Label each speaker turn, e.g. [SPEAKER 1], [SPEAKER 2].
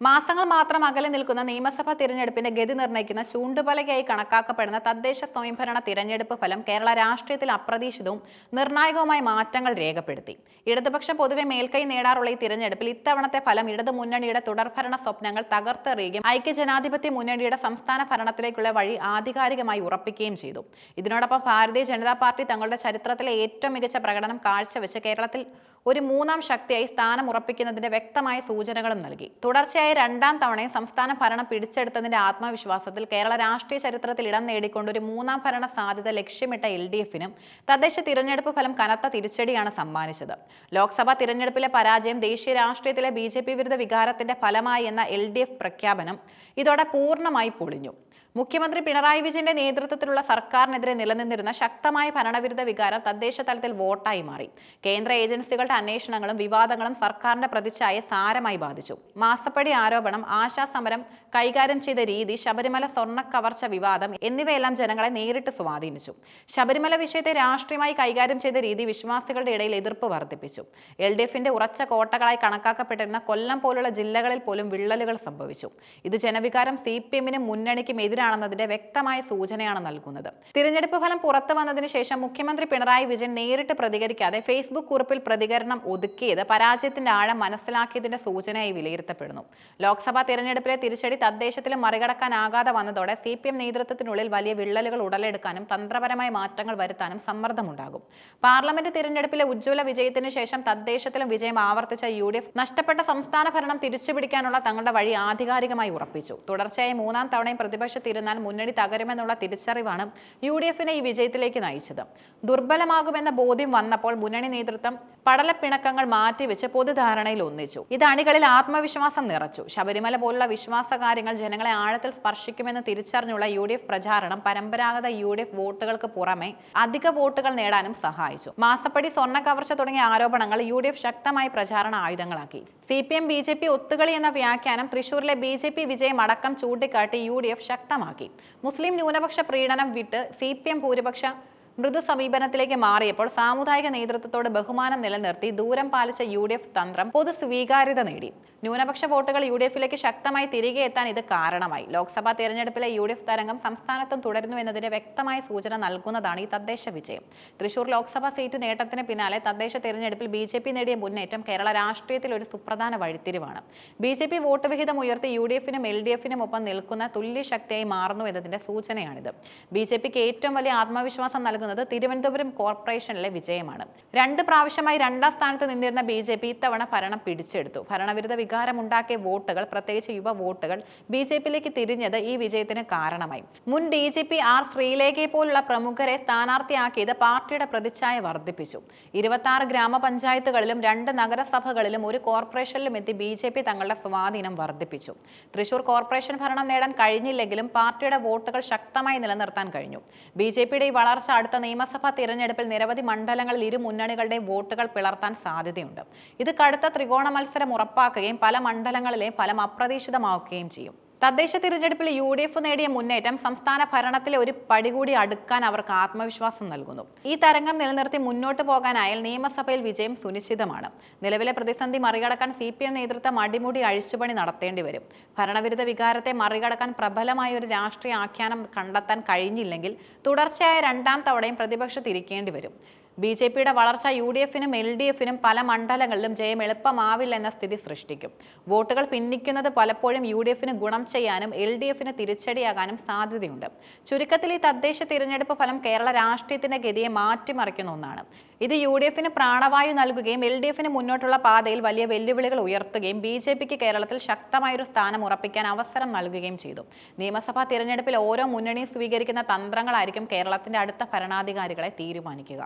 [SPEAKER 1] മാസങ്ങൾ മാത്രം അകലെ നിൽക്കുന്ന നിയമസഭാ തിരഞ്ഞെടുപ്പിന്റെ ഗതി നിർണ്ണയിക്കുന്ന ചൂണ്ടുപലകയായി കണക്കാക്കപ്പെടുന്ന തദ്ദേശ സ്വയംഭരണ തിരഞ്ഞെടുപ്പ് ഫലം കേരള രാഷ്ട്രീയത്തിൽ അപ്രതീക്ഷിതവും നിർണായകവുമായ മാറ്റങ്ങൾ രേഖപ്പെടുത്തി. ഇടതുപക്ഷം പൊതുവെ മേൽക്കൈ നേടാറുള്ള ഈ തിരഞ്ഞെടുപ്പിൽ ഇത്തവണത്തെ ഫലം ഇടതു മുന്നണിയുടെ തുടർഭരണ സ്വപ്നങ്ങൾ തകർത്തെറിയുകയും ഐക്യജനാധിപത്യ മുന്നണിയുടെ സംസ്ഥാന ഭരണത്തിലേക്കുള്ള വഴി ആധികാരികമായി ഉറപ്പിക്കുകയും ചെയ്തു. ഇതിനോടൊപ്പം ഭാരതീയ ജനതാ പാർട്ടി തങ്ങളുടെ ചരിത്രത്തിലെ ഏറ്റവും മികച്ച പ്രകടനം കാഴ്ചവെച്ച് കേരളത്തിൽ ഒരു മൂന്നാം ശക്തിയായി സ്ഥാനം ഉറപ്പിക്കുന്നതിന്റെ വ്യക്തമായ സൂചനകളും നൽകി. തുടർച്ചയായ രണ്ടാം തവണയും സംസ്ഥാന ഭരണം പിടിച്ചെടുത്തതിന്റെ ആത്മവിശ്വാസത്തിൽ കേരള രാഷ്ട്രീയ ചരിത്രത്തിൽ ഇടം നേടിക്കൊണ്ട് ഒരു മൂന്നാം ഭരണ സാധ്യത ലക്ഷ്യമിട്ട LDFനും തദ്ദേശ തിരഞ്ഞെടുപ്പ് ഫലം കനത്ത തിരിച്ചടിയാണ് സമ്മാനിച്ചത്. ലോക്സഭാ തിരഞ്ഞെടുപ്പിലെ പരാജയം ദേശീയ രാഷ്ട്രീയത്തിലെ BJP വിരുദ്ധ വികാരത്തിന്റെ ഫലമായി എന്ന LDF പ്രഖ്യാപനം ഇതോടെ പൂർണ്ണമായി പൊളിഞ്ഞു. മുഖ്യമന്ത്രി പിണറായി വിജയന്റെ നേതൃത്വത്തിലുള്ള സർക്കാരിനെതിരെ നിലനിന്നിരുന്ന ശക്തമായ ഭരണവിരുദ്ധ വികാരം തദ്ദേശ തലത്തിൽ വോട്ടായി മാറി. കേന്ദ്ര ഏജൻസികളുടെ അന്വേഷണങ്ങളും വിവാദങ്ങളും സർക്കാരിന്റെ പ്രതിച്ഛായയെ സാരമായി ബാധിച്ചു. മാസപ്പടി ആരോപണം, ആശാസമരം കൈകാര്യം ചെയ്ത രീതി, ശബരിമല സ്വർണ്ണ കവർച്ച വിവാദം എന്നിവയെല്ലാം ജനങ്ങളെ നേരിട്ട് സ്വാധീനിച്ചു. ശബരിമല വിഷയത്തെ രാഷ്ട്രീയമായി കൈകാര്യം ചെയ്ത രീതി വിശ്വാസികളുടെ ഇടയിൽ എതിർപ്പ് വർദ്ധിപ്പിച്ചു. LDFന്റെ ഉറച്ച കോട്ടകളായി കണക്കാക്കപ്പെട്ടിരുന്ന കൊല്ലം പോലുള്ള ജില്ലകളിൽ പോലും വിള്ളലുകൾ സംഭവിച്ചു. ഇത് ജനവികാരം CPMനും മുന്നണിക്കും എതിരാണെന്നതിന്റെ വ്യക്തമായ സൂചനയാണ് നൽകുന്നത്. തിരഞ്ഞെടുപ്പ് ഫലം പുറത്തു വന്നതിന് ശേഷം മുഖ്യമന്ത്രി പിണറായി വിജയൻ നേരിട്ട് പ്രതികരിക്കാതെ ഫേസ്ബുക്ക് കുറിപ്പിൽ പ്രതികരണം ഒതുക്കിയത് പരാജയത്തിന്റെ ആഴം മനസ്സിലാക്കിയതിന്റെ സൂചനയായി വിലയിരുത്തപ്പെടുന്നു. ലോക്സഭാ തിരഞ്ഞെടുപ്പിലെ തിരിച്ചടി തദ്ദേശത്തിലും മറികടക്കാനാകാതെ വന്നതോടെ CPM നേതൃത്വത്തിനുള്ളിൽ വലിയ വിള്ളലുകൾ ഉടലെടുക്കാനും തന്ത്രപരമായ മാറ്റങ്ങൾ വരുത്താനും സമ്മർദ്ദമുണ്ടാകും. പാർലമെന്റ് തിരഞ്ഞെടുപ്പിലെ ഉജ്ജ്വല വിജയത്തിന് ശേഷം തദ്ദേശത്തിലും വിജയം ആവർത്തിച്ച UDF നഷ്ടപ്പെട്ട സംസ്ഥാന ഭരണം തിരിച്ചുപിടിക്കാനുള്ള തങ്ങളുടെ വഴി ആധികാരികമായി ഉറപ്പിച്ചു. തുടർച്ചയായി മൂന്നാം തവണയും പ്രതിപക്ഷത്തിരുന്നാൽ മുന്നണി തകരുമെന്നുള്ള തിരിച്ചറിവാണ് UDFനെ ഈ വിജയത്തിലേക്ക് നയിച്ചത്. ദുർബലമാകുമെന്ന ബോധ്യം വന്നപ്പോൾ മുന്നണി നേതൃത്വം പടലപ്പിണക്കങ്ങൾ മാറ്റിവെച്ച് പൊതുധാരണയിൽ ഒന്നിച്ചു. ഇത് അണികളിൽ ആത്മവിശ്വാസം നിറച്ചു. ശബരിമല പോലുള്ള വിശ്വാസ കാര്യങ്ങൾ ജനങ്ങളെ ആഴത്തിൽ സ്പർശിക്കുമെന്ന് തിരിച്ചറിഞ്ഞുള്ള UDF പ്രചാരണം പരമ്പരാഗത UDF വോട്ടുകൾക്ക് പുറമെ അധിക വോട്ടുകൾ നേടാനും സഹായിച്ചു. മാസപ്പടി, സ്വർണ്ണ കവർച്ച തുടങ്ങിയ ആരോപണങ്ങൾ UDF ശക്തമായി പ്രചാരണ ആയുധങ്ങളാക്കി. CPM BJP ഒത്തുകളി എന്ന വ്യാഖ്യാനം തൃശൂരിലെ BJP വിജയം അടക്കം ചൂണ്ടിക്കാട്ടി UDF ശക്തമാക്കി. മുസ്ലിം ന്യൂനപക്ഷ പ്രീണനം വിട്ട് CPM ഭൂരിപക്ഷ മൃദു സമീപനത്തിലേക്ക് മാറിയപ്പോൾ സാമുദായിക നേതൃത്വത്തോട് ബഹുമാനം നിലനിർത്തി ദൂരം പാലിച്ച UDF തന്ത്രം പൊതു സ്വീകാര്യത നേടി. ന്യൂനപക്ഷ വോട്ടുകൾ UDFലേക്ക് ശക്തമായി തിരികെ എത്താൻ ഇത് കാരണമായി. ലോക്സഭാ തിരഞ്ഞെടുപ്പിലെ UDF തരംഗം സംസ്ഥാനത്തും തുടരുന്നു എന്നതിന്റെ വ്യക്തമായ സൂചന നൽകുന്നതാണ് ഈ തദ്ദേശ വിജയം. തൃശൂർ ലോക്സഭാ സീറ്റ് നേട്ടത്തിന് പിന്നാലെ തദ്ദേശ തിരഞ്ഞെടുപ്പിൽ BJP നേടിയ മുന്നേറ്റം കേരള രാഷ്ട്രീയത്തിൽ ഒരു സുപ്രധാന വഴിത്തിരിവാണ്. BJP വോട്ട് വിഹിതം ഉയർത്തി UDFനും LDFനും ഒപ്പം നിൽക്കുന്ന തുല്യ ശക്തിയായി മാറുന്നു എന്നതിന്റെ സൂചനയാണിത്. BJPക്ക് ഏറ്റവും വലിയ ആത്മവിശ്വാസം നൽകുന്നത് തിരുവനന്തപുരം കോർപ്പറേഷനിലെ വിജയമാണ്. 2 പ്രാവശ്യമായി 2ാം സ്ഥാനത്ത് നിന്നിരുന്ന BJP ഇത്തവണ ഭരണം പിടിച്ചെടുത്തു. ഭരണവിരുദ്ധ വികാരമുണ്ടാക്കിയ വോട്ടുകൾ, പ്രത്യേകിച്ച് യുവ വോട്ടുകൾ BJPയിലേക്ക് തിരിഞ്ഞത് ഈ വിജയത്തിന് കാരണമായി. മുൻ DGP R ശ്രീലേഖയെ പോലുള്ള പ്രമുഖരെ സ്ഥാനാർത്ഥിയാക്കിയത് പാർട്ടിയുടെ പ്രതിച്ഛായ വർദ്ധിപ്പിച്ചു. 26 ഗ്രാമപഞ്ചായത്തുകളിലും 2 നഗരസഭകളിലും 1 കോർപ്പറേഷനിലും എത്തി BJP തങ്ങളുടെ സ്വാധീനം വർദ്ധിപ്പിച്ചു. തൃശൂർ കോർപ്പറേഷൻ ഭരണം നേടാൻ കഴിഞ്ഞില്ലെങ്കിലും പാർട്ടിയുടെ വോട്ടുകൾ ശക്തമായി നിലനിർത്താൻ കഴിഞ്ഞു. BJPയുടെ ഈ വളർച്ച അടുത്ത നിയമസഭാ തിരഞ്ഞെടുപ്പിൽ നിരവധി മണ്ഡലങ്ങളിൽ ഇരു മുന്നണികളുടെയും വോട്ടുകൾ പിളർത്താൻ സാധ്യതയുണ്ട്. ഇത് കടുത്ത ത്രികോണ മത്സരം ഉറപ്പാക്കുകയും പല മണ്ഡലങ്ങളിലെ ഫലം അപ്രതീക്ഷിതമാക്കുകയും ചെയ്യും. തദ്ദേശ തിരഞ്ഞെടുപ്പിൽ UDF നേടിയ മുന്നേറ്റം സംസ്ഥാന ഭരണത്തിലെ ഒരു പടി കൂടി അടുക്കാൻ അവർക്ക് ആത്മവിശ്വാസം നൽകുന്നു. ഈ തരംഗം നിലനിർത്തി മുന്നോട്ട് പോകാനായാൽ നിയമസഭയിൽ വിജയം സുനിശ്ചിതമാണ്. നിലവിലെ പ്രതിസന്ധി മറികടക്കാൻ CPM നേതൃത്വം അടിമുടി അഴിച്ചുപണി നടത്തേണ്ടി വരും. ഭരണവിരുദ്ധ വികാരത്തെ മറികടക്കാൻ പ്രബലമായ ഒരു രാഷ്ട്രീയ ആഖ്യാനം കണ്ടെത്താൻ കഴിഞ്ഞില്ലെങ്കിൽ തുടർച്ചയായ 2ാം തവണയും പ്രതിപക്ഷത്തിരിക്കേണ്ടി വരും. BJPയുടെ വളർച്ച UDFനും LDFനും പല മണ്ഡലങ്ങളിലും ജയം എളുപ്പമാവില്ല എന്ന സ്ഥിതി സൃഷ്ടിക്കും. വോട്ടുകൾ ഭിന്നിക്കുന്നത് പലപ്പോഴും UDFന് ഗുണം ചെയ്യാനും LDFന് തിരിച്ചടിയാകാനും സാധ്യതയുണ്ട്. ചുരുക്കത്തിൽ ഈ തദ്ദേശ തിരഞ്ഞെടുപ്പ് ഫലം കേരള രാഷ്ട്രീയത്തിന്റെ ഗതിയെ മാറ്റിമറിക്കുന്ന ഒന്നാണ്. ഇത് UDFന് പ്രാണവായു നൽകുകയും LDFന് മുന്നോട്ടുള്ള പാതയിൽ വലിയ വെല്ലുവിളികൾ ഉയർത്തുകയും BJPക്ക് കേരളത്തിൽ ശക്തമായൊരു സ്ഥാനം ഉറപ്പിക്കാൻ അവസരം നൽകുകയും ചെയ്തു. നിയമസഭാ തിരഞ്ഞെടുപ്പിൽ ഓരോ മുന്നണിയും സ്വീകരിക്കുന്ന തന്ത്രങ്ങളായിരിക്കും കേരളത്തിന്റെ അടുത്ത ഭരണാധികാരികളെ തീരുമാനിക്കുക.